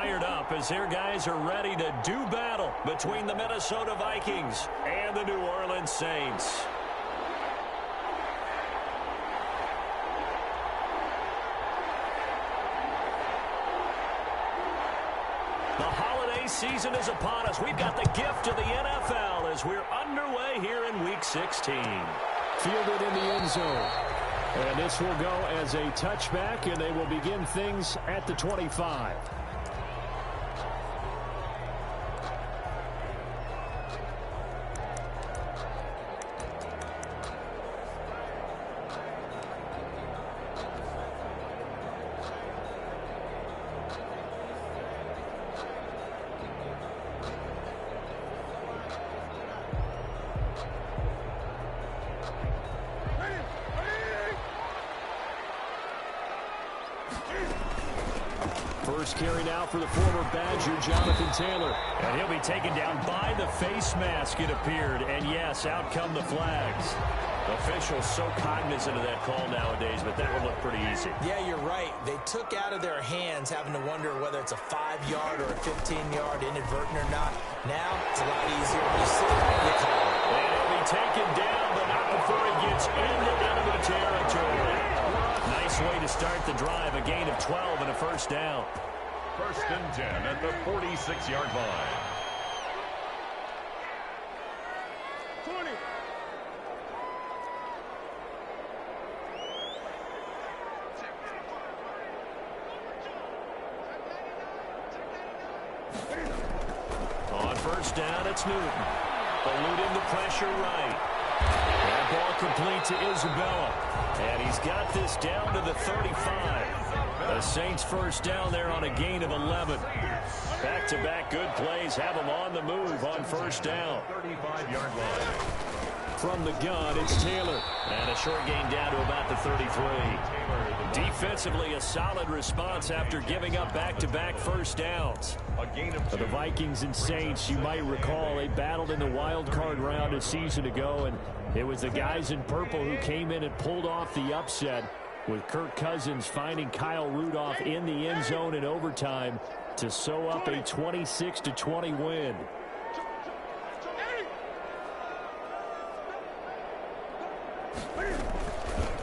fired up as their guys are ready to do battle between the Minnesota Vikings and the New Orleans Saints. The holiday season is upon us. We've got the gift of the NFL as we're underway here in Week 16. Fielded in the end zone. And this will go as a touchback, and they will begin things at the 25. First carry now for the former Badger, Jonathan Taylor. And he'll be taken down by the face mask, it appeared. And yes, out come the flags. Officials so cognizant of that call nowadays, but that would look pretty easy. Yeah, you're right. They took out of their hands having to wonder whether it's a 5-yard or a 15-yard inadvertent or not. Now, it's a lot easier. You see it, you call it. And he'll be taken down, but not before he gets into enemy territory. Nice way to start the drive. A gain of 12 and a first down. First and 10 at the 46-yard line. 20. On first down, it's Newton. Eluding the pressure right. That ball complete to Isabella. And he's got this down to the 35. The Saints first down there on a gain of 11. Back-to-back good plays have them on the move on first down. 35-yard line. From the gun, it's Taylor. And a short gain down to about the 33. Defensively, a solid response after giving up back-to-back first downs. For the Vikings and Saints, you might recall they battled in the wild card round a season ago, and it was the guys in purple who came in and pulled off the upset, with Kirk Cousins finding Kyle Rudolph in the end zone in overtime to sew up a 26-20 win.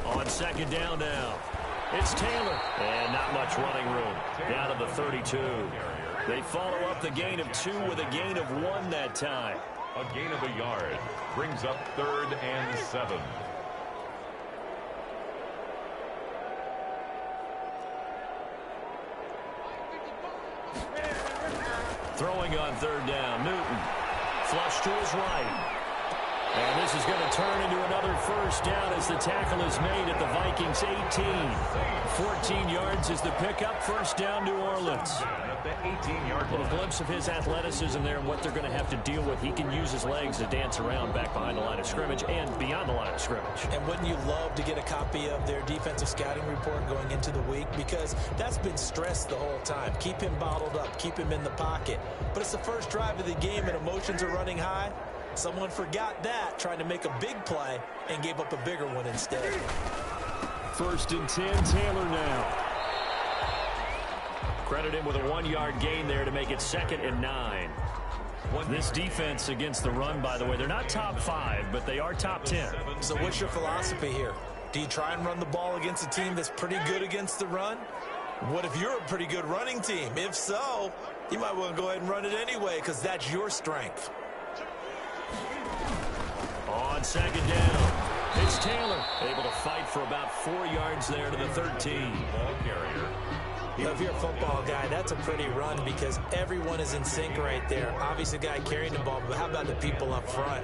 On second down now, it's Taylor. And not much running room. Down to the 32. They follow up the gain of 2 with a gain of 1 that time. A gain of a yard brings up 3rd and 7. Throwing on third down, Newton. Flush to his right. And this is going to turn into another first down as the tackle is made at the Vikings 18. 14 yards is the pickup. First down, New Orleans. At the 18-yard line. A glimpse of his athleticism there and what they're going to have to deal with. He can use his legs to dance around back behind the line of scrimmage and beyond the line of scrimmage. And wouldn't you love to get a copy of their defensive scouting report going into the week? Because that's been stressed the whole time. Keep him bottled up. Keep him in the pocket. But it's the first drive of the game and emotions are running high. Someone forgot that, trying to make a big play, and gave up a bigger one instead. First and 10, Taylor now. Credit him with a 1-yard gain there to make it 2nd and 9. This defense against the run, by the way, they're not top 5, but they are top 10. So what's your philosophy here? Do you try and run the ball against a team that's pretty good against the run? What if you're a pretty good running team? If so, you might want to go ahead and run it anyway because that's your strength. On second down, it's Taylor, able to fight for about 4 yards there to the 13. Ball carrier. You know, if you're a football guy, that's a pretty run because everyone is in sync right there. Obviously, the guy carrying the ball, but how about the people up front?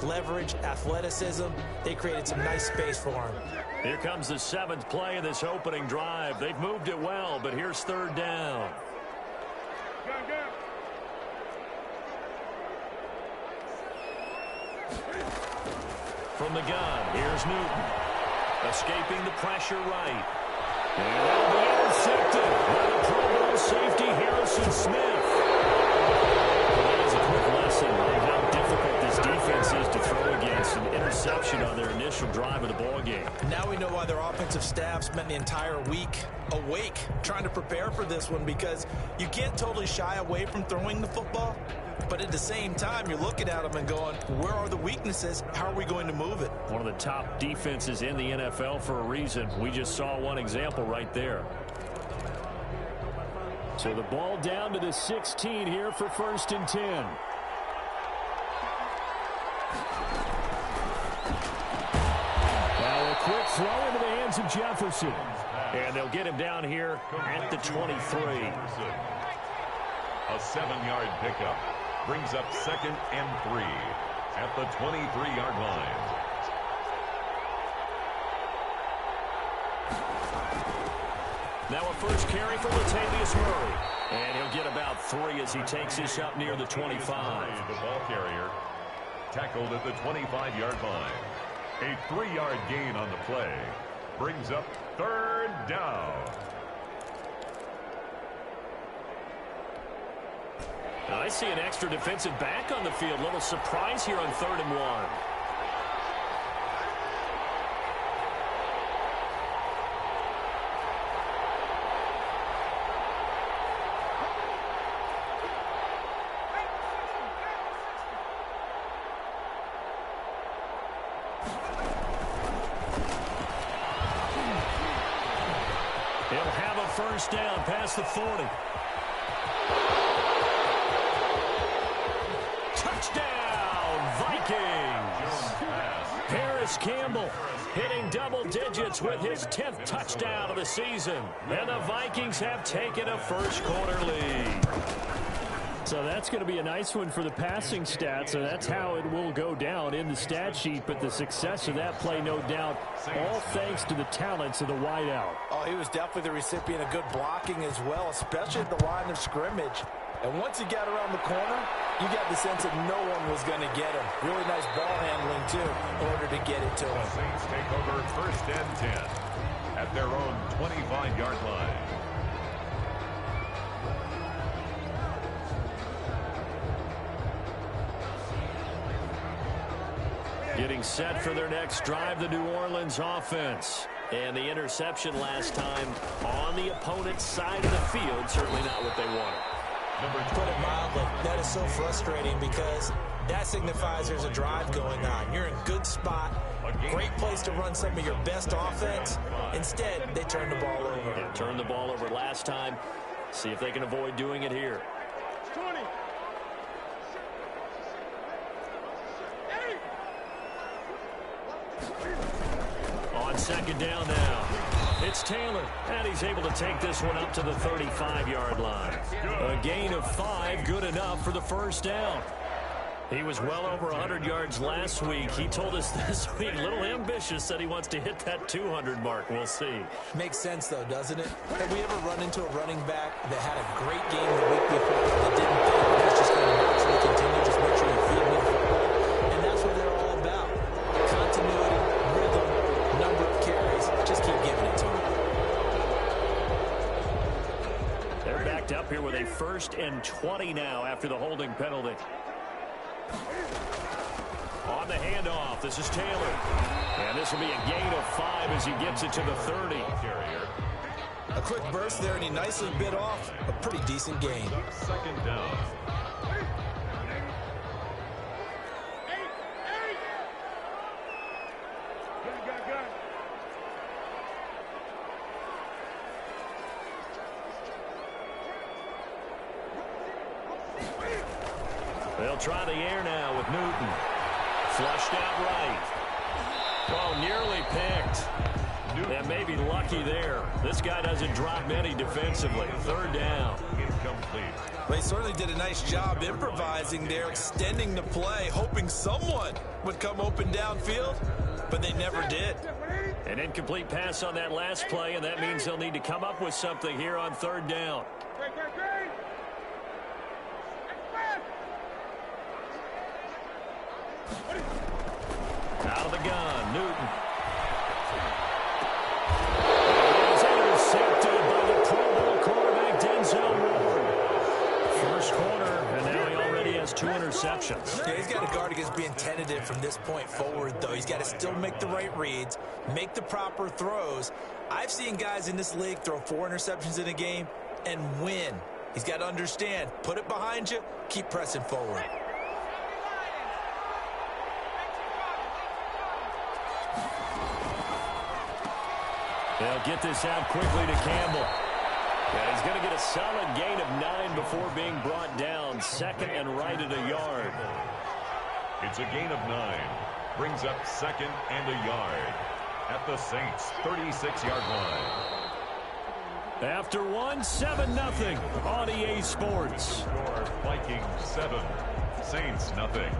Leverage, athleticism, they created some nice space for him. Here comes the 7th play of this opening drive. They've moved it well, but here's third down. From the gun, here's Newton. Escaping the pressure right. And that'll be intercepted by the Pro Bowl safety, Harrison Smith. Well, that is a quick lesson on how difficult this defense is to throw against. An interception on their initial drive of the ball game. Now we know why their offensive staff spent the entire week awake trying to prepare for this one, because you can't totally shy away from throwing the football, but at the same time, you're looking at them and going, where are the weaknesses? How are we going to move it? One of the top defenses in the NFL for a reason. We just saw one example right there. So the ball down to the 16 here for 1st and 10. Now a quick throw into the hands of Jefferson. And they'll get him down here at the 23. A 7-yard pickup brings up 2nd and 3 at the 23-yard line. Now a first carry for Latavius Murray. And he'll get about 3 as he takes this up near the 25. The ball carrier tackled at the 25-yard line. A 3-yard gain on the play brings up 3rd down. Now I see an extra defensive back on the field. Little surprise here on 3rd and 1. He'll have a first down past the 40. Touchdown, Vikings! Harris Campbell hitting double digits with his 10th touchdown of the season. And the Vikings have taken a first-quarter lead. So that's going to be a nice one for the passing stats, and that's how it will go down in the stat sheet. But the success of that play, no doubt, all thanks to the talents of the wideout. Oh, he was definitely the recipient of good blocking as well, especially at the line of scrimmage. And once he got around the corner, you got the sense that no one was going to get him. Really nice ball handling, too, in order to get it to him. Saints take over 1st and 10 at their own 25-yard line. Getting set for their next drive, the New Orleans offense. And the interception last time on the opponent's side of the field, certainly not what they wanted. Put it mildly, that is so frustrating because that signifies there's a drive going on. You're in a good spot, great place to run some of your best offense. Instead, they turn the ball over. Yeah, turned the ball over last time. See if they can avoid doing it here. 20. On 2nd down now. It's Taylor, and he's able to take this one up to the 35-yard line. A gain of 5, good enough for the first down. He was well over 100 yards last week. He told us this week, a little ambitious, said he wants to hit that 200 mark. We'll see. Makes sense, though, doesn't it? Have we ever run into a running back that had a great game the week before that didn't think that's just going to naturally continue? Just make sure you feed me the football. And that's what they're all about. Continuity, rhythm, number of carries. Just keep giving it to them. They're backed up here with a 1st and 20 now after the holding penalty. On the handoff, this is Taylor. And this will be a gain of 5 as he gets it to the 30. A quick burst there, and he nicely bit off a pretty decent gain. 2nd down. They'll try the air now with Newton. Flushed out right. Oh, nearly picked. That may be lucky there. This guy doesn't drop many defensively. 3rd down. Incomplete. Well, he certainly did a nice job improvising there, extending the play, hoping someone would come open downfield, but they never did. An incomplete pass on that last play, and that means they'll need to come up with something here on 3rd down. Out of the gun, Newton. It is intercepted by the Pro Bowl quarterback, Denzel Ward. First quarter, and now he already has has 2 interceptions. Yeah, he's got to guard against being tentative from this point forward, though. He's got to still make the right reads, make the proper throws. I've seen guys in this league throw 4 interceptions in a game and win. He's got to understand, put it behind you, keep pressing forward. They'll get this out quickly to Campbell. And he's going to get a solid gain of 9 before being brought down. Second and right at a yard. It's a gain of 9. Brings up second and a yard at the Saints' 36-yard line. After 1, 7-0 on EA Sports. Score Vikings 7, Saints nothing.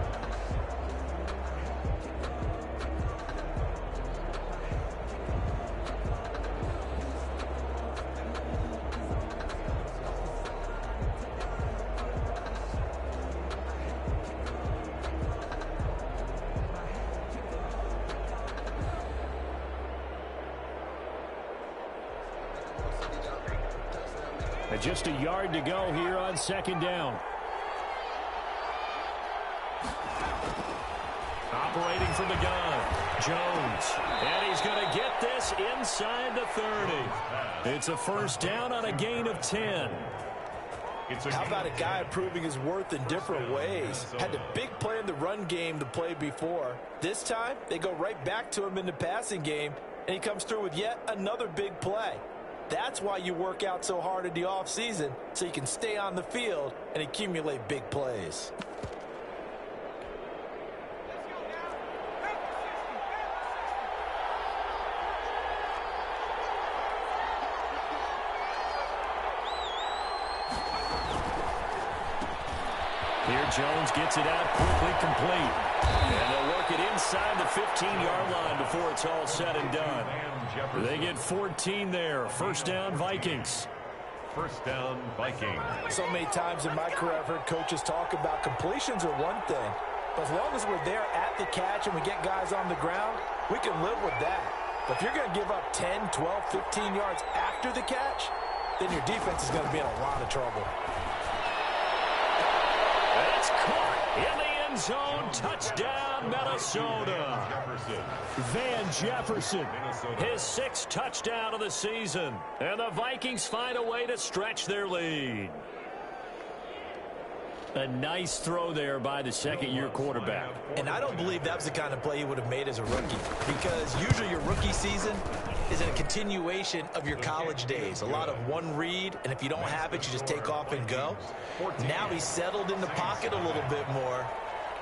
And just a yard to go here on second down. Operating from the gun, Jones. And he's going to get this inside the 30. It's a first down on a gain of 10. How about a guy proving his worth in different ways? Had a big play in the run game to play before. This time, they go right back to him in the passing game, and he comes through with yet another big play. That's why you work out so hard in the offseason, so you can stay on the field and accumulate big plays. Here Jones gets it out quickly, complete. And they'll work it inside the 15-yard line before it's all said and done. They get 14 there. First down, Vikings. First down, Vikings. So many times in my career I've heard coaches talk about completions are one thing, but as long as we're there at the catch and we get guys on the ground, we can live with that. But if you're going to give up 10, 12, 15 yards after the catch, then your defense is going to be in a lot of trouble. That's caught in the end zone. Touchdown, Minnesota. Van Jefferson, his 6th touchdown of the season. And the Vikings find a way to stretch their lead. A nice throw there by the second-year quarterback. And I don't believe that was the kind of play he would have made as a rookie, because usually your rookie season is a continuation of your college days. A lot of one read, and if you don't have it, you just take off and go. Now he's settled in the pocket a little bit more,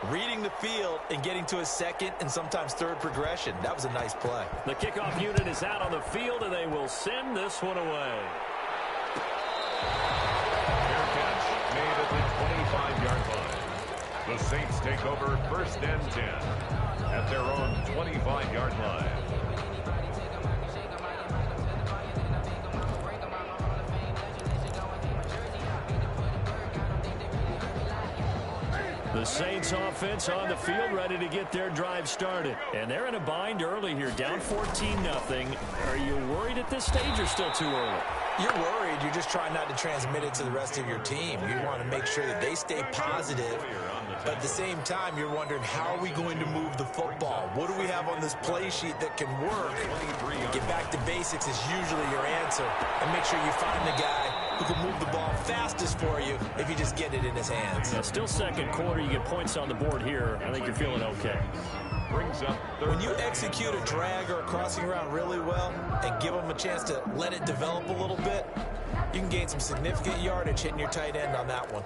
reading the field and getting to his second and sometimes third progression. That was a nice play. The kickoff unit is out on the field, and they will send this one away. Made at the 25-yard line. The Saints take over first and 10 at their own 25-yard line. The Saints offense on the field, ready to get their drive started. And they're in a bind early here, down 14-0. Are you worried at this stage or still too early? You're worried. You're just trying not to transmit it to the rest of your team. You want to make sure that they stay positive. But at the same time, you're wondering, how are we going to move the football? What do we have on this play sheet that can work? Get back to basics is usually your answer. And make sure you find the guy who can move the ball fastest for you if you just get it in his hands. Yeah, still second quarter. You get points on the board here. I think you're feeling okay. Brings up when you execute a drag or a crossing route really well and give them a chance to let it develop a little bit, you can gain some significant yardage hitting your tight end on that one.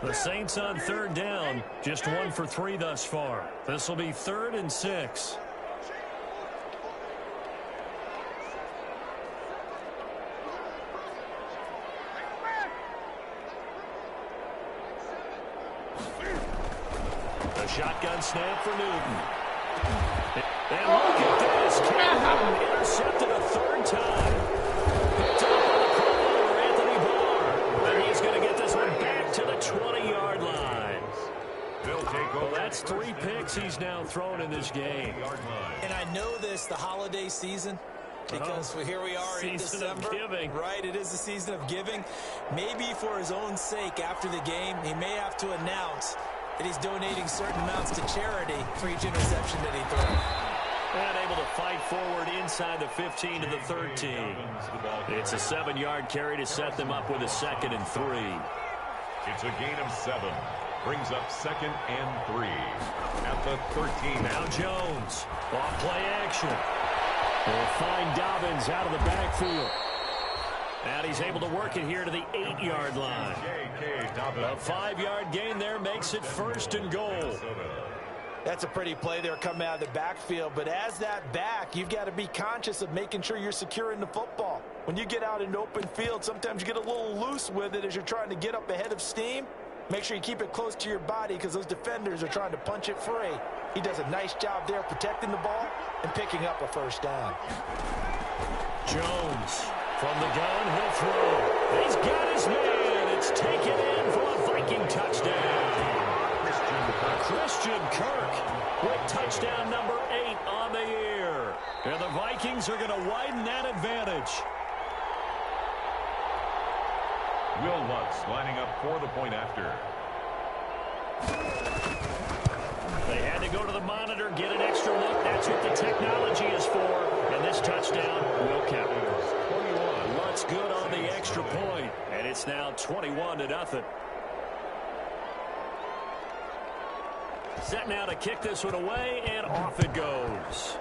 The Saints on third down, just 1 for 3 thus far. This will be 3rd and 6. A shotgun snap for Newton. And look at this. Cam Newton intercepted a 3rd time. Picked up on the corner, Anthony Barr. And he's going to get this one back to the 20-yard line. Well, that's 3 picks he's now thrown in this game. And I know this, the holiday season, Because here we are in December. Right, it is the season of giving. Maybe for his own sake after the game, he may have to announce that he's donating certain amounts to charity for each interception that he throws. And able to fight forward inside the 15 to the 13. It's a 7-yard carry to set them up with a 2nd and 3. It's a gain of 7. Brings up 2nd and 3 at the 13. Now Jones. Off play action. They'll find Dobbins out of the backfield. And he's able to work it here to the 8-yard line. A 5-yard gain there makes it 1st and goal. That's a pretty play there coming out of the backfield. But as that back, you've got to be conscious of making sure you're securing the football. When you get out in open field, sometimes you get a little loose with it as you're trying to get up ahead of steam. Make sure you keep it close to your body because those defenders are trying to punch it free. He does a nice job there protecting the ball and picking up a 1st down. Jones from the gun, he'll throw. He's got his man. It's taken in for a Viking touchdown. Christian Kirk with touchdown number 8 on the year. And the Vikings are going to widen that advantage. Will Lutz lining up for the point after. They had to go to the monitor, get an extra look. That's what the technology is for. And this touchdown will count. Lutz good on the extra point. And it's now 21-0. Set now to kick this one away, and off it goes.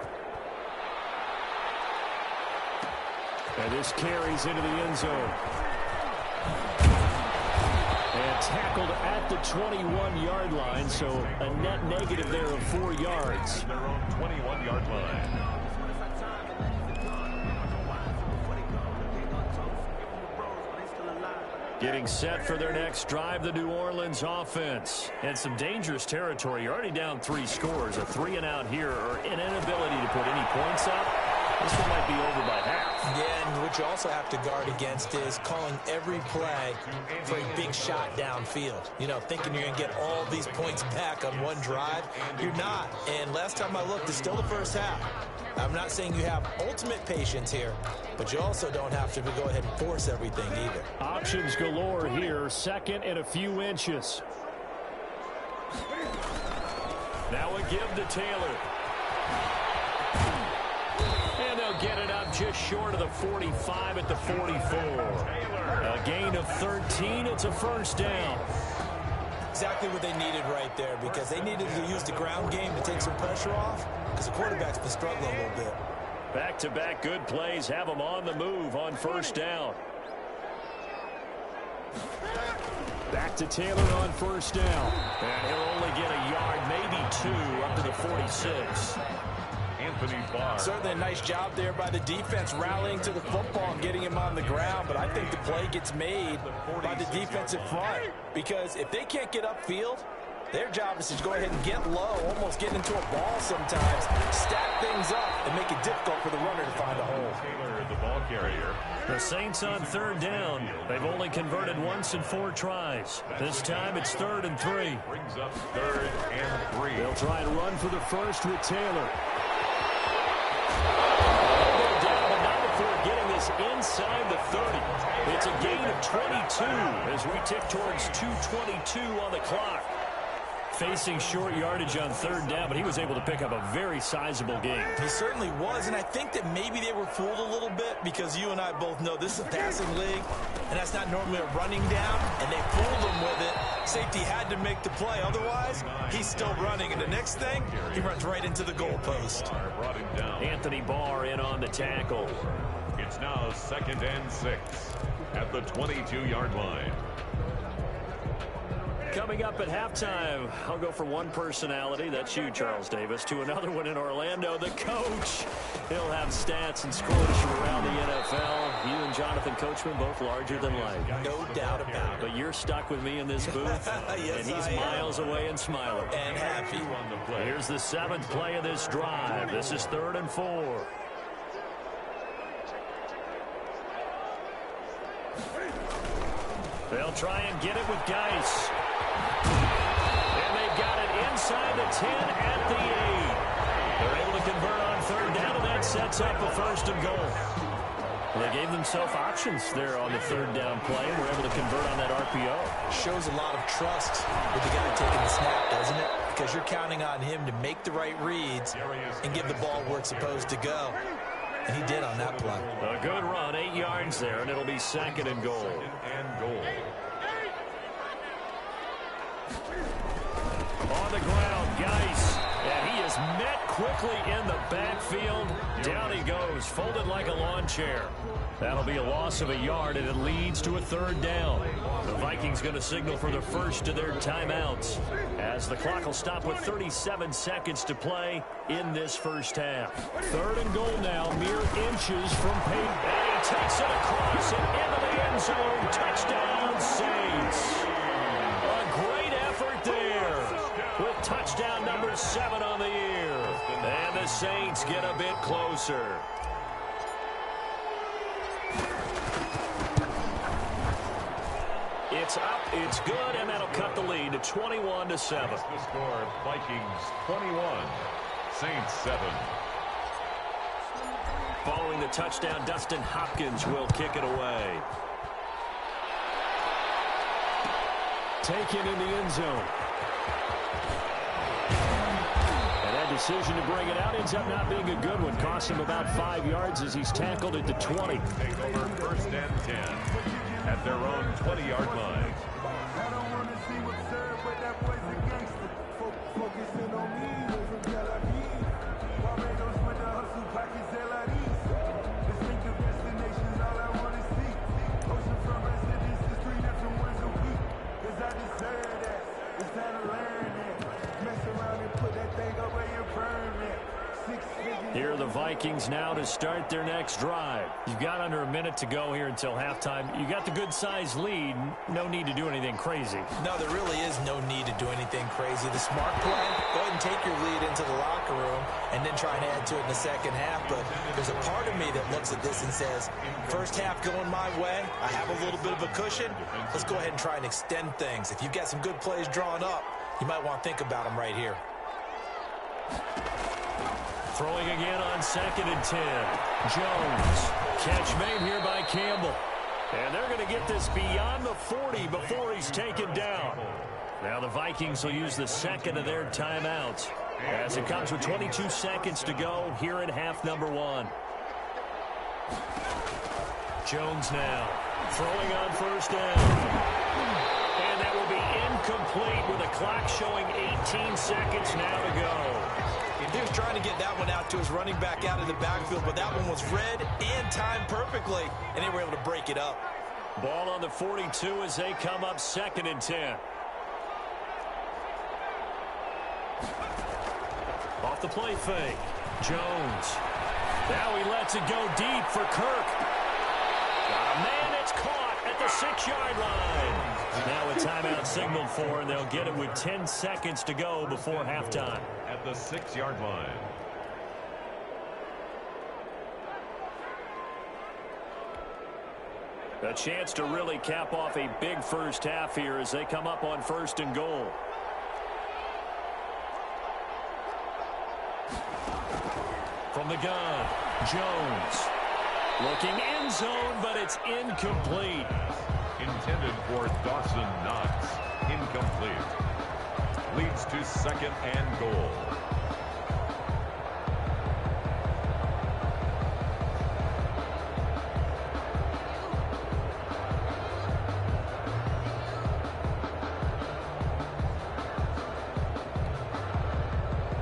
And this carries into the end zone. And tackled at the 21-yard line, so a net negative there of 4 yards. Their own 21-yard line. Getting set for their next drive, the New Orleans offense. And some dangerous territory. You're already down 3 scores. A 3-and-out here, or an inability to put any points up. This one might be over by half. Yeah, and what you also have to guard against is calling every play for a big shot downfield. You know, thinking you're going to get all these points back on one drive. You're not. And last time I looked, it's still the first half. I'm not saying you have ultimate patience here, but you also don't have to go ahead and force everything either. Options galore here. 2nd and a few inches. Now a give to Taylor. And they'll get it up just short of the 45 at the 44. A gain of 13. It's a 1st down. Exactly what they needed right there, because they needed to use the ground game to take some pressure off, because the quarterback's been struggling a little bit. Back-to-back good plays have them on the move on 1st down. Back to Taylor on 1st down. And he'll only get a yard, maybe 2, up to the 46. Certainly a nice job there by the defense rallying to the football and getting him on the ground, but I think the play gets made by the defensive front, because if they can't get upfield, their job is to go ahead and get low, almost get into a ball sometimes, stack things up, and make it difficult for the runner to find a hole. Taylor, the ball carrier. The Saints on 3rd down. They've only converted once in 4 tries. This time it's 3rd and 3. Brings up 3rd and 3. They'll try and run for the first with Taylor. Inside the 30. It's a gain of 22 as we tick towards 2:22 on the clock. Facing short yardage on 3rd down, but he was able to pick up a very sizable gain. He certainly was, and I think that maybe they were fooled a little bit, because you and I both know this is a passing league, and that's not normally a running down, and they fooled him with it. Safety had to make the play. Otherwise, he's still running, and the next thing, he runs right into the goalpost. Anthony Barr in on the tackle. It's now 2nd and 6 at the 22-yard line. Coming up at halftime, I'll go from one personality, that's you, Charles Davis, to another one in Orlando, the coach. He'll have stats and scores from around the NFL. You and Jonathan Coachman, both larger than life. No doubt about it. But you're stuck with me in this booth, yes, and he's miles away and smiling. And happy. Here's the 7th play of this drive. This is 3rd and 4. They'll try and get it with Geis. And they've got it inside the 10 at the 8. They're able to convert on third down, and that sets up a first and goal. Well, they gave themselves options there on the third down play and were able to convert on that RPO. Shows a lot of trust with the guy taking the snap, doesn't it? Because you're counting on him to make the right reads and give the ball where it's supposed to go. And he did on that play. A good run, 8 yards there, and it'll be second and goal. On the ground, Geis. And he is met quickly in the backfield. Down he goes, folded like a lawn chair. That'll be a loss of a yard, and it leads to a third down. The Vikings going to signal for the first of their timeouts, as the clock will stop with 37 seconds to play in this first half. Third and goal now, mere inches from Peyton. And he takes it across and into the end zone. Touchdown, Saints. A great effort there, with touchdown number 7 on the year. And the Saints get a bit closer. It's up, it's good, and that'll cut the lead to 21-7. The score, Vikings 21, Saints 7. Following the touchdown, Dustin Hopkins will kick it away. Taken in the end zone. And that decision to bring it out ends up not being a good one. Costs him about 5 yards as he's tackled at the 20. Take over first and 10 at their own 20-yard line. I don't want to see what's served, but that boy's a gangster. Focusing on me, losing Galabi. Barbados with the hustle, pockets LIDs. Distinctive destinations, all I want to see. Oceanfront residences, 3 different ones a week. Cause I deserve that. It's time to learn that. Mess around and put that thing up where you burn that. Here are the Vikings now to start their next drive. You've got under a minute to go here until halftime. You got the good-sized lead. No need to do anything crazy. No, there really is no need to do anything crazy. The smart play, go ahead and take your lead into the locker room and then try and add to it in the second half. But there's a part of me that looks at this and says, first half going my way, I have a little bit of a cushion. Let's go ahead and try and extend things. If you've got some good plays drawn up, you might want to think about them right here. Throwing again on 2nd and 10. Jones. Catch made here by Campbell. And they're going to get this beyond the 40 before he's taken down. Now the Vikings will use the second of their timeouts, as it comes with 22 seconds to go here in half number 1. Jones now throwing on first down. And that will be incomplete with the clock showing 18 seconds now to go. He was trying to get that one out to his running back out of the backfield, but that one was read and timed perfectly, and they were able to break it up. Ball on the 42 as they come up 2nd and 10. Off the play fake. Jones. Now he lets it go deep for Kirk. Got a man that's caught at the 6-yard line. Now a timeout signaled for, and they'll get it with 10 seconds to go before halftime. At the 6-yard line. A chance to really cap off a big first half here as they come up on 1st and goal. From the gun, Jones. Looking end zone, but it's incomplete. Intended for Dawson Knox. Incomplete. Leads to 2nd and goal.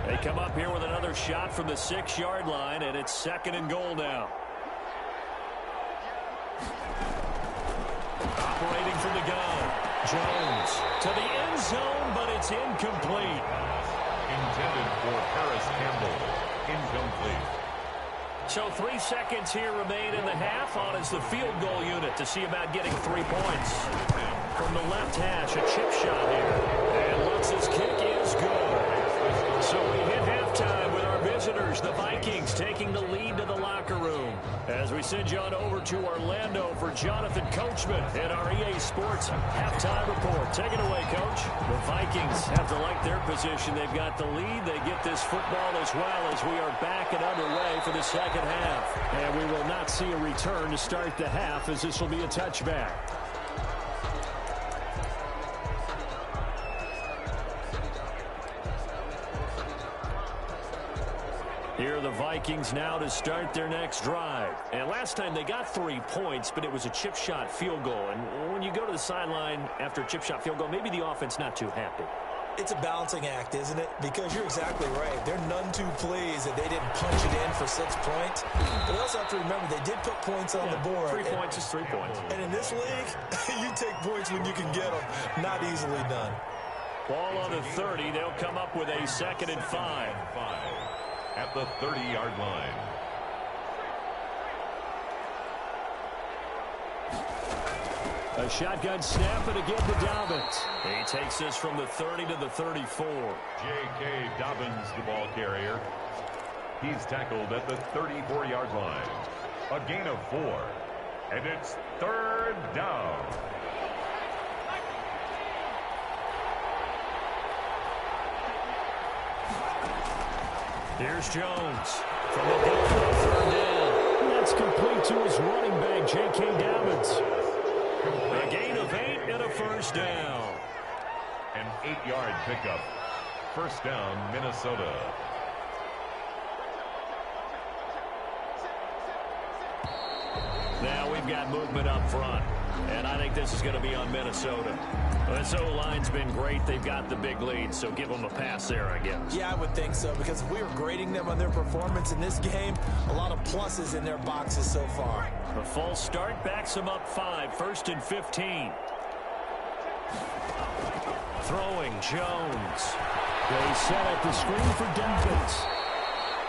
They come up here with another shot from the 6-yard line, and it's 2nd and goal now. Operating from the gun, Jones to the end zone, but it's incomplete. Intended for Harris Campbell. Incomplete. So 3 seconds here remain in the half. On is the field goal unit to see about getting 3 points. From the left hash, a chip shot here. And Lutz's kick is good. So we hit halftime with our visitors, the Vikings, taking the lead to the locker room. As we send you on over to Orlando for Jonathan Coachman in our EA Sports halftime report. Take it away, Coach. The Vikings have to like their position. They've got the lead. They get this football as well as we are back and underway for the second half. And we will not see a return to start the half as this will be a touchback. Here are the Vikings now to start their next drive. And last time they got 3 points, but it was a chip shot field goal. And when you go to the sideline after a chip shot field goal, maybe the offense not too happy. It's a balancing act, isn't it? Because you're exactly right. They're none too pleased that they didn't punch it in for 6 points. But you also have to remember they did put points on the board. 3 points is 3 points. And in this league, you take points when you can get them. Not easily done. Ball on the 30. They'll come up with a 2nd and 5. At the 30-yard line. A shotgun snap and again to Dobbins. He takes this from the 30 to the 34. J.K. Dobbins, the ball carrier. He's tackled at the 34-yard line. A gain of 4. And it's 3rd down. Here's Jones from the goal for 3rd down. That's complete to his running back, J.K. Dobbins. A gain of 8 and a 1st down. An 8-yard pickup. 1st down, Minnesota. Now we've got movement up front. And I think this is going to be on Minnesota. This O-line's been great. They've got the big lead, so give them a pass there, I guess. Yeah, I would think so, because if we were grading them on their performance in this game, a lot of pluses in their boxes so far. The false start backs them up 5, 1st and 15. Throwing Jones. They set up the screen for Dobbins.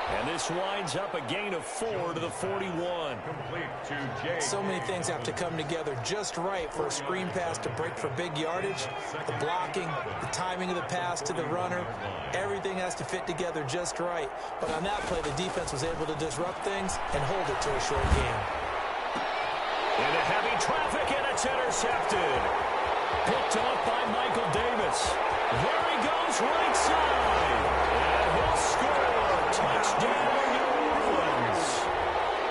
And this winds up a gain of 4 to the 41. Complete to Jay. So many things have to come together just right for a screen pass to break for big yardage. The blocking, the timing of the pass to the runner, everything has to fit together just right. But on that play, the defense was able to disrupt things and hold it to a short game. Into heavy traffic, and it's intercepted. Picked off by Michael Davis. There he goes, right side. And he'll score. Touchdown, New Orleans.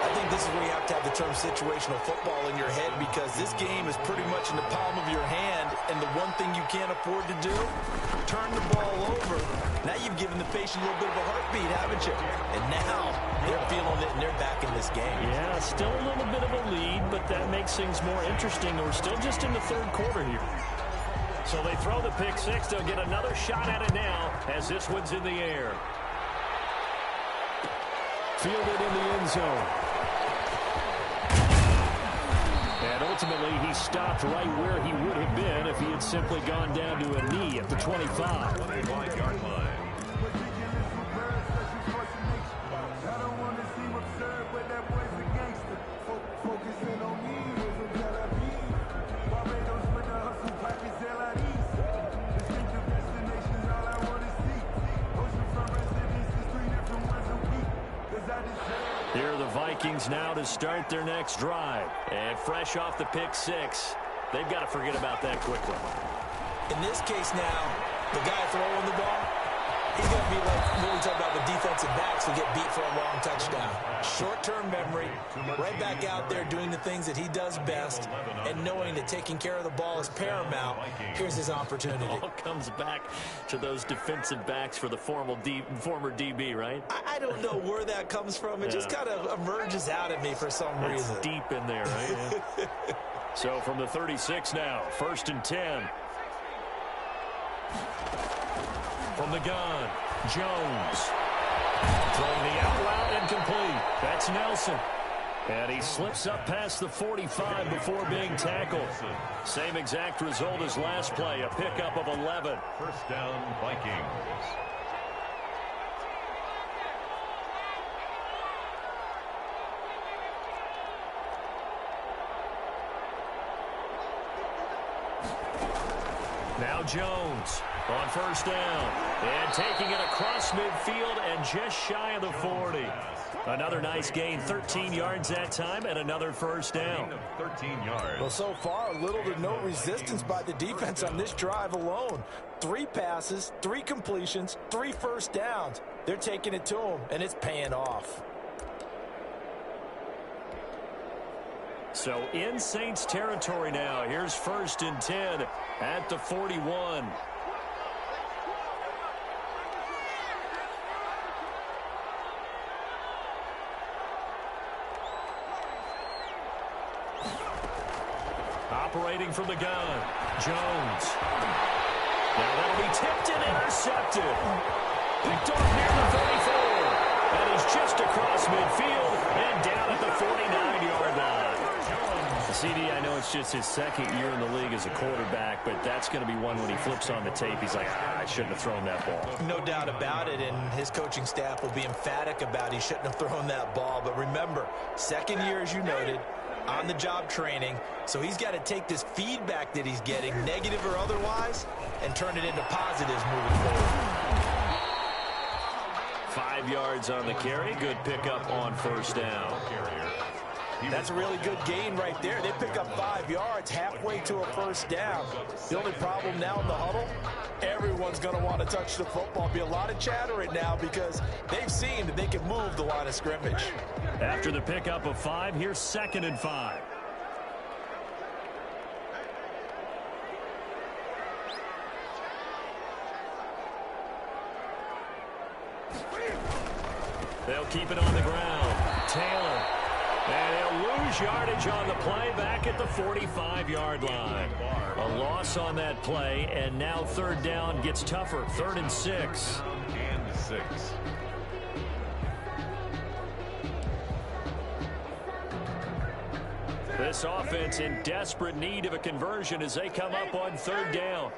I think this is where you have to have the term situational football in your head, because this game is pretty much in the palm of your hand, and the one thing you can't afford to do, turn the ball over. Now you've given the patient a little bit of a heartbeat, haven't you? And now they're feeling it, and they're back in this game. Yeah, still a little bit of a lead, but that makes things more interesting. We're still just in the 3rd quarter here. So they throw the pick 6. They'll get another shot at it now as this one's in the air. Fielded in the end zone. And ultimately, he stopped right where he would have been if he had simply gone down to a knee at the 25. 25-yard line. I don't want to seem absurd, but that boy's a gangster. Focusing on me, Barbados with the hustle, pockets LIDs. Distinctive destinations, all I want to see. Oceanfront residences, 3 different ones a week. Here are the Vikings now to start their next drive. And fresh off the pick 6, they've got to forget about that quickly. In this case now, the guy throwing the ball, he's going to be like when we talk about the defensive backs who get beat for a long touchdown. Short-term memory, right back out there doing the things that he does best, and knowing that taking care of the ball is paramount. Here's his opportunity. It all comes back to those defensive backs for the former DB, right? I don't know where that comes from. It just kind of emerges out at me for some reason. It's deep in there, right? Yeah. So from the 36 now, 1st and 10. From the gun, Jones. Throwing the out route incomplete. That's Nelson. And he slips up past the 45 before being tackled. Same exact result as last play, a pickup of 11. 1st down, Vikings. Now Jones on first down. And taking it across midfield and just shy of the 40. Another nice gain, 13 yards that time, and another first down. 13 yards. Well, so far, little to no resistance by the defense on this drive alone. 3 passes, 3 completions, 3 first downs. They're taking it to them, and it's paying off. So in Saints territory now. Here's 1st and 10 at the 41. Operating from the gun, Jones. Now that'll be tipped and intercepted. Picked off near the 34. And he's just across midfield and down at the 49-yard line. CD, I know it's just his 2nd year in the league as a quarterback, but that's going to be one when he flips on the tape. He's like, I shouldn't have thrown that ball. No doubt about it, and his coaching staff will be emphatic about he shouldn't have thrown that ball. But remember, 2nd year, as you noted, on-the-job training, so he's got to take this feedback that he's getting, negative or otherwise, and turn it into positives moving forward. 5 yards on the carry. Good pickup on first down. That's a really good gain right there. They pick up 5 yards halfway to a first down. The only problem now in the huddle, everyone's going to want to touch the football. Be a lot of chatter right now because they've seen that they can move the line of scrimmage. After the pickup of 5, here's 2nd and 5. They'll keep it on the ground. Taylor. And he'll lose yardage on the play back at the 45-yard line. A loss on that play, and now 3rd down gets tougher. 3rd and 6. And 6. This offense in desperate need of a conversion as they come up on 3rd down.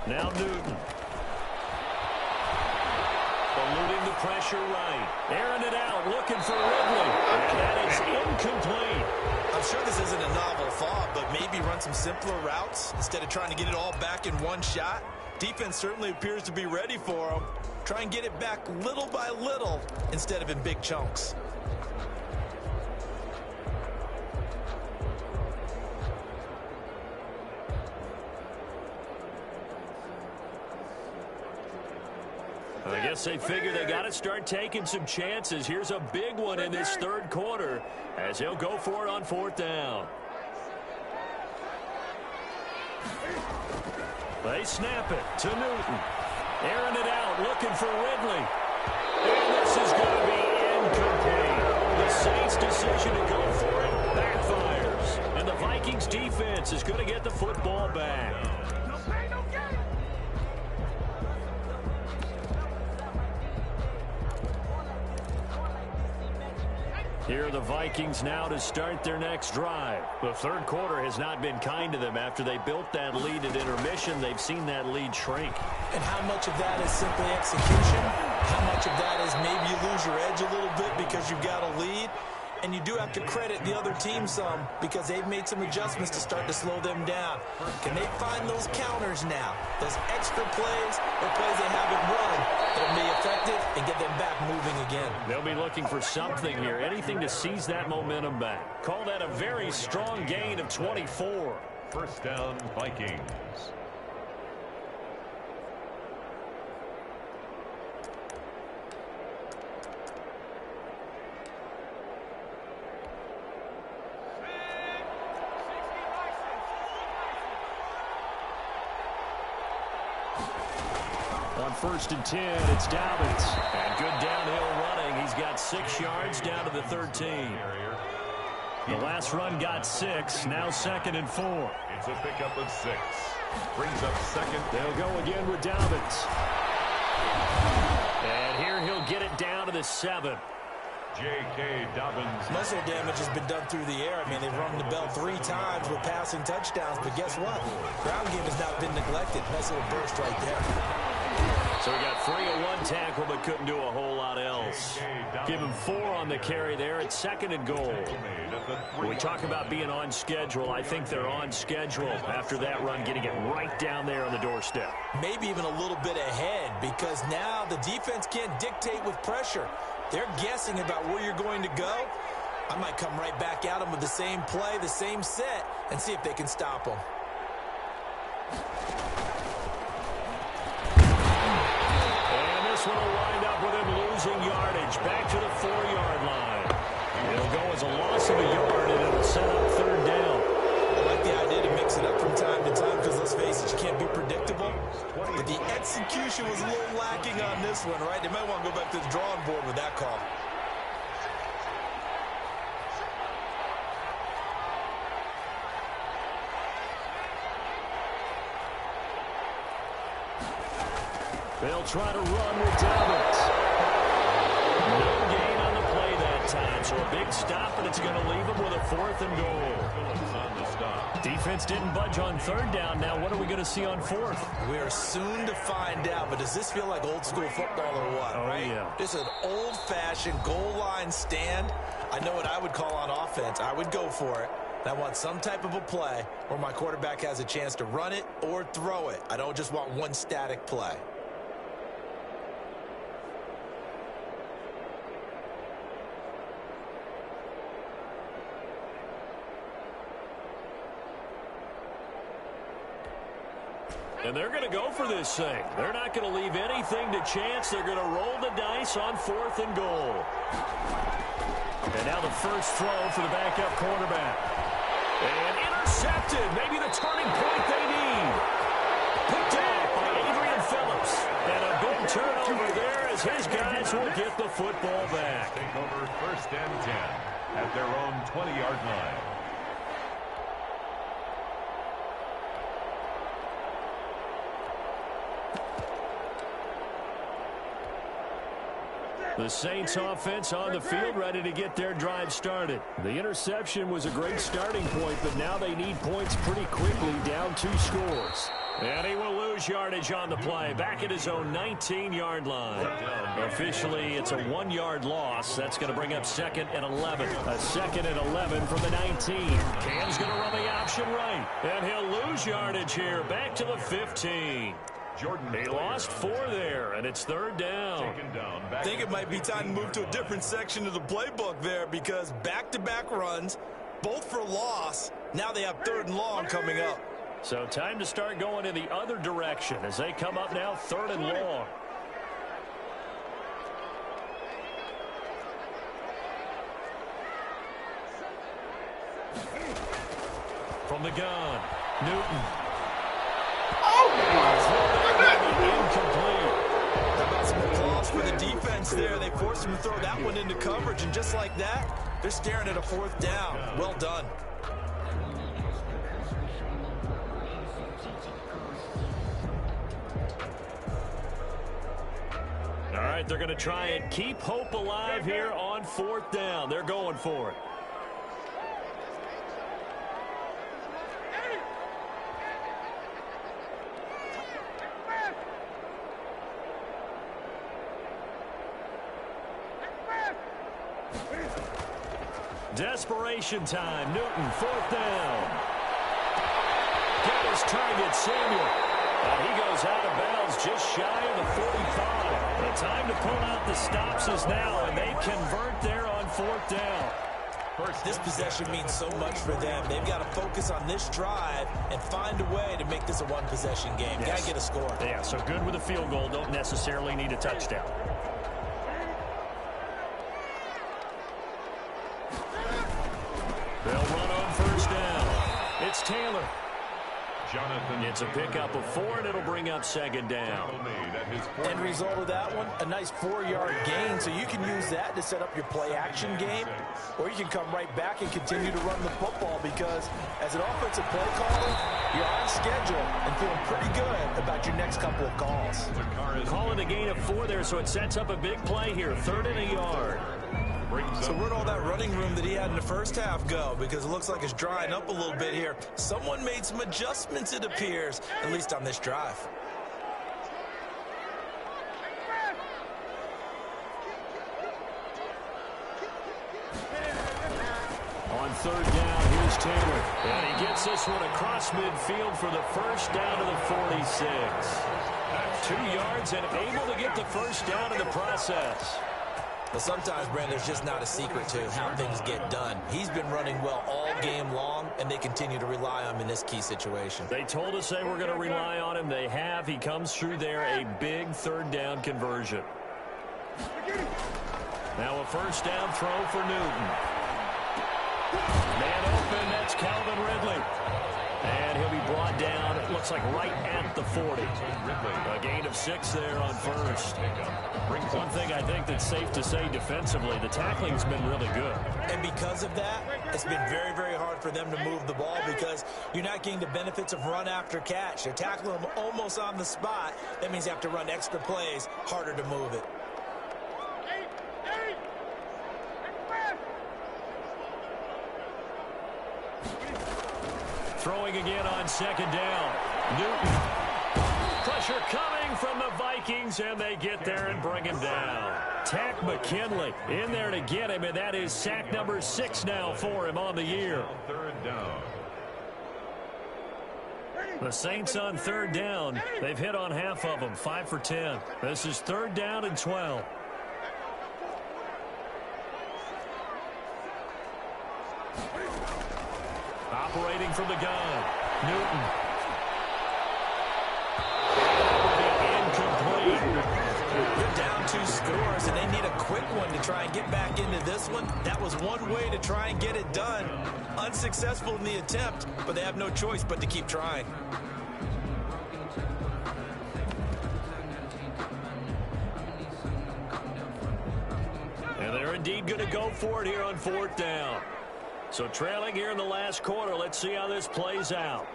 Now Newton. Eluding the pressure right. Airing it out, looking for Ridley. And that is incomplete. I'm sure this isn't a novel thought, but maybe run some simpler routes instead of trying to get it all back in one shot. Defense certainly appears to be ready for him. Try and get it back little by little instead of in big chunks. I guess they figure they got to start taking some chances. Here's a big one in this 3rd quarter as he'll go for it on 4th down. They snap it to Newton. Airing it out, looking for Ridley. And this is going to be incomplete. The Saints' decision to go for it backfires. And the Vikings defense is going to get the football back. Here are the Vikings now to start their next drive. The 3rd quarter has not been kind to them. After they built that lead at intermission, they've seen that lead shrink. And how much of that is simply execution? How much of that is maybe you lose your edge a little bit because you've got a lead? And you do have to credit the other team some because they've made some adjustments to start to slow them down. Can they find those counters now? Those extra plays or plays they haven't run that'll be effective and get them back moving again. They'll be looking for something here, anything to seize that momentum back. Call that a very strong gain of 24. 1st down, Vikings. On 1st and 10, it's Dobbins. And good downhill running. He's got 6 yards down to the 13. The last run got 6. Now 2nd and 4. It's a pickup of 6. Brings up 2nd. They'll go again with Dobbins. And here he'll get it down to the 7. J.K. Dobbins. Muscle damage has been done through the air. I mean, they've rung the bell 3 times with passing touchdowns, but guess what? Ground game has not been neglected. Nice little burst right there. So he got 3 on 1 tackle, but couldn't do a whole lot else. Give him 4 on the carry there. It's 2nd and goal. When we talk about being on schedule, I think they're on schedule after that run, getting it right down there on the doorstep. Maybe even a little bit ahead, because now the defense can't dictate with pressure. They're guessing about where you're going to go. I might come right back at them with the same play, the same set, and see if they can stop them. And this one will wind up with him losing yardage back to the 4-yard line. It'll go as a loss of a yard, and it'll set up 3rd down. I like the idea to mix it up from time to time because, let's face it, you can't be predictable. But the execution was a little lacking on this one, right? They might want to go back to the drawing board with that call. They'll try to run with Dobbins. No gain on the play that time, so a big stop, and it's going to leave them with a 4th and goal. Defense didn't budge on 3rd down. Now what are we going to see on 4th? We are soon to find out, but does this feel like old school football or what? Oh, right? Yeah. This is an old-fashioned goal line stand. I know what I would call on offense. I would go for it. I want some type of a play where my quarterback has a chance to run it or throw it. I don't just want one static play. And they're going to go for this thing. They're not going to leave anything to chance. They're going to roll the dice on 4th and goal. And now the first throw for the backup quarterback. And intercepted. Maybe the turning point they need. Picked off by Adrian Phillips. And a big turnover there as his guys will get the football back. Take over 1st and 10 at their own 20-yard line. The Saints offense on the field, ready to get their drive started. The interception was a great starting point, but now they need points pretty quickly, down 2 scores. And he will lose yardage on the play, back at his own 19-yard line. Officially, it's a 1-yard loss. That's going to bring up 2nd and 11. A 2nd and 11 from the 19. Cam's going to run the option right, and he'll lose yardage here, back to the 15. He lost 4 there, and it's 3rd down. I think it might be time to move to a different section of the playbook there, because back-to-back runs, both for loss. Now they have 3rd and long coming up. So time to start going in the other direction as they come up now 3rd and long. From the gun, Newton. Incomplete. How about some applause for the defense there? They forced him to throw that one into coverage, and just like that, they're staring at a 4th down. Well done. All right, they're going to try and keep hope alive here on 4th down. They're going for it. Desperation time. Newton, 4th down. Get his target, Samuel. And he goes out of bounds just shy of the 45. The time to pull out the stops is now, and they convert there on 4th down. This possession means so much for them. They've got to focus on this drive and find a way to make this a one-possession game. Yes. Got to get a score. Yeah, so good with a field goal. Don't necessarily need a touchdown. They'll run on 1st down. It's Taylor. It's a pickup of 4, and it'll bring up 2nd down. End result of that one, a nice 4-yard gain, so you can use that to set up your play-action game, or you can come right back and continue to run the football, because as an offensive play caller, you're on schedule and feeling pretty good about your next couple of calls. Calling a gain of 4 there, so it sets up a big play here, 3rd and a yard. So where'd all that running room that he had in the first half go? Because it looks like it's drying up a little bit here. Someone made some adjustments, it appears, at least on this drive. third down. Here's Taylor. And he gets this one across midfield for the first down to the 46. 2 yards and able to get the first down in the process. Well, sometimes, Brandon, there's just not a secret to how things get done. He's been running well all game long, and they continue to rely on him in this key situation. They told us they were going to rely on him. They have. He comes through there, a big third down conversion. Now a first down throw for Newton. Man open, that's Calvin Ridley. And he'll be brought down, it looks like right at the 40. A gain of 6 there on first. One thing I think that's safe to say defensively, the tackling's been really good. And because of that, it's been very, very hard for them to move the ball because you're not getting the benefits of run after catch. They're tackling them almost on the spot. That means you have to run extra plays, harder to move it. Throwing again on second down. Newton. Pressure coming from the Vikings, and they get there and bring him down. Tack McKinley in there to get him, and that is sack number 6 now for him on the year. Third down. The Saints on third down. They've hit on half of them, 5 for 10. This is third down and 12. Operating from the gun, Newton. Incomplete. They're down 2 scores, and they need a quick one to try and get back into this one. That was one way to try and get it done. Unsuccessful in the attempt, but they have no choice but to keep trying. And they're indeed going to go for it here on fourth down. So trailing here in the last quarter, let's see how this plays out.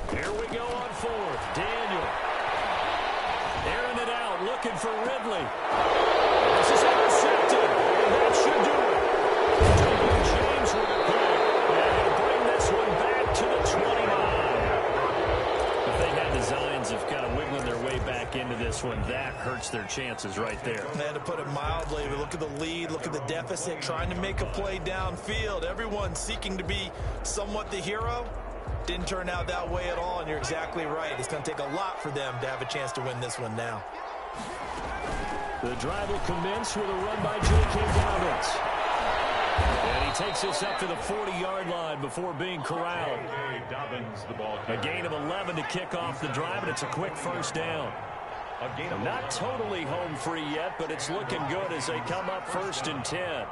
Here we go on fourth. Daniel. Airing it out, looking for Ridley. This is intercepted, and that should do it. James with a play. And he'll bring this one back to the 29. If they had designs of kind of wiggling their way back into this one, that hurts their chances right there. They had to put it mildly. Look at the lead, look at the deficit, trying to make a play downfield. Everyone seeking to be somewhat the hero. Didn't turn out that way at all, and you're exactly right. It's going to take a lot for them to have a chance to win this one now. The drive will commence with a run by J.K. Dobbins. And he takes this up to the 40-yard line before being corralled. Dobbins, the ball A gain of 11 to kick off the drive, and it's a quick first down. Not totally home free yet, but it's looking good as they come up 1st and 10.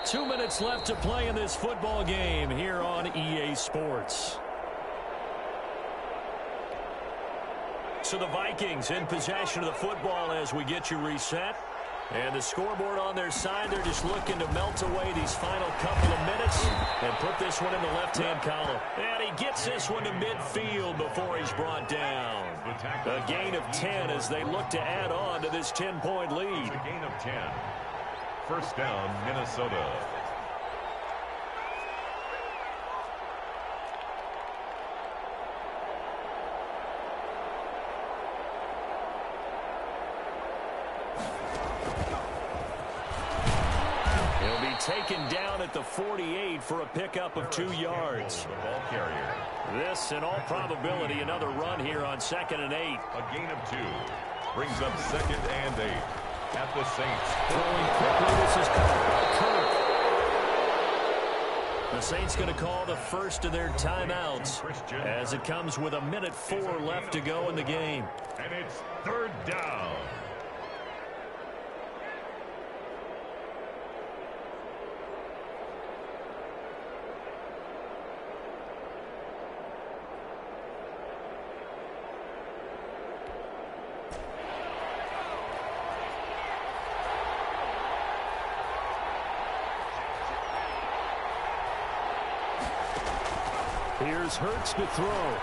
Two minutes left to play in this football game here on EA Sports. So the Vikings in possession of the football as we get you reset. And the scoreboard on their side, they're just looking to melt away these final couple of minutes and put this one in the left-hand column. And he gets this one to midfield before he's brought down. A gain of 10 as they look to add on to this 10-point lead. A gain of 10. First down, Minnesota. Taken down at the 48 for a pickup of 2 yards. The ball carrier. This, in all probability, another run here on 2nd and 8. A gain of 2. Brings up 2nd and 8 at the Saints. Throwing quickly, this is caught by Kirk. The Saints going to call the first of their timeouts as it comes with 1:04 left to go in the game. And it's 3rd down. Here's Hurts to throw.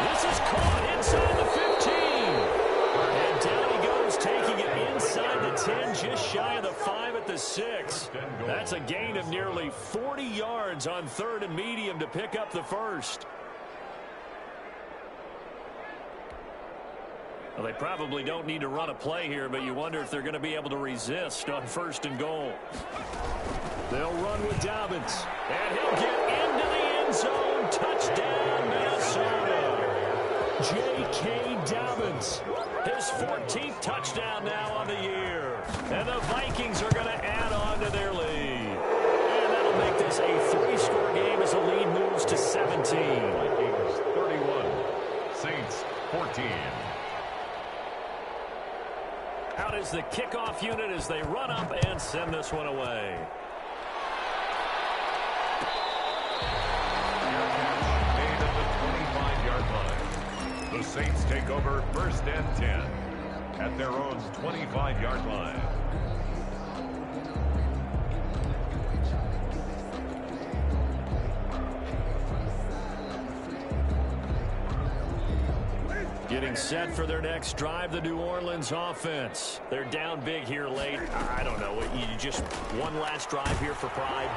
This is caught inside the 15. And down he goes, taking it inside the 10, just shy of the 5 at the 6. That's a gain of nearly 40 yards on 3rd and medium to pick up the first. Well, they probably don't need to run a play here, but you wonder if they're going to be able to resist on 1st and goal. They'll run with Dobbins, and he'll get into the end zone. Touchdown, Minnesota. J.K. Dobbins, his 14th touchdown now on the year. And the Vikings are going to add on to their lead. And that'll make this a 3-score game as the lead moves to 17. Vikings 31, Saints 14. Out is the kickoff unit as they run up and send this one away. Made at the 25-yard line. The Saints take over 1st and 10 at their own 25-yard line. Getting set for their next drive, the New Orleans offense. They're down big here late. I don't know. You just one last drive here for pride.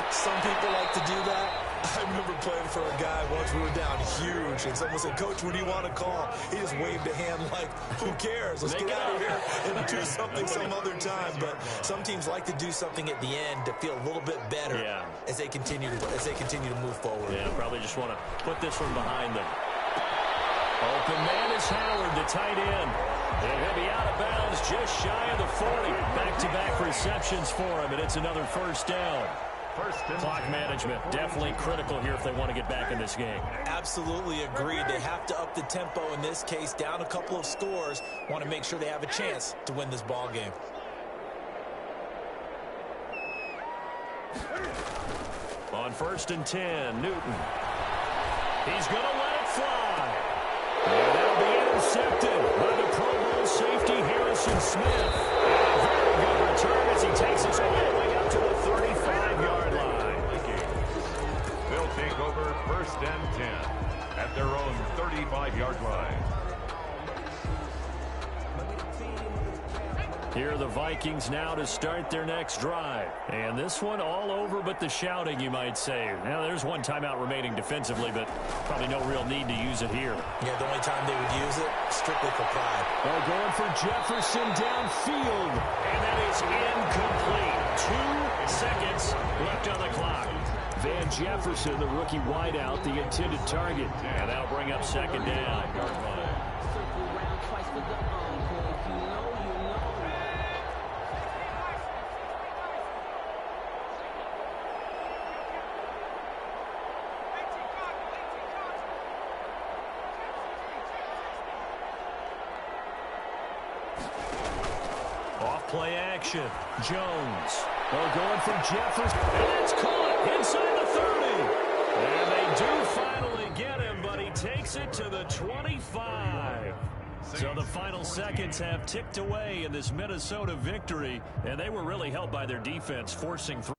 Some people like to do that. I remember playing for a guy once. We were down huge, and someone said, "Coach, what do you want to call?" He just waved a hand like, "Who cares? Let's get out of here and do something some other time." But some teams like to do something at the end to feel a little bit better as they continue to move forward. Yeah, probably just want to put this one behind them. Open man is Howard, the tight end. And he'll be out of bounds just shy of the 40. Back-to-back receptions for him, and it's another 1st down. Clock management, definitely critical here if they want to get back in this game. Absolutely agreed. They have to up the tempo in this case, down a couple of scores. Want to make sure they have a chance to win this ball game. On 1st and 10, Newton. He's going to let it fly. And that'll be intercepted by the Pro Bowl safety Harrison Smith. And a very good return as he takes us all the way up to the 35-yard line. They'll take over 1st and 10 at their own 35-yard line. Here are the Vikings now to start their next drive. And this one all over but the shouting, you might say. Now, there's one timeout remaining defensively, but probably no real need to use it here. Yeah, the only time they would use it, strictly for pride. Well, going for Jefferson downfield. And that is incomplete. 2 seconds left on the clock. Van Jefferson, the rookie wideout, the intended target. And that'll bring up 2nd down. Play action. Jones. Going for Jefferson. And it's caught inside the 30. And they do finally get him, but he takes it to the 25. So the final seconds have ticked away in this Minnesota victory, and they were really helped by their defense, forcing 3.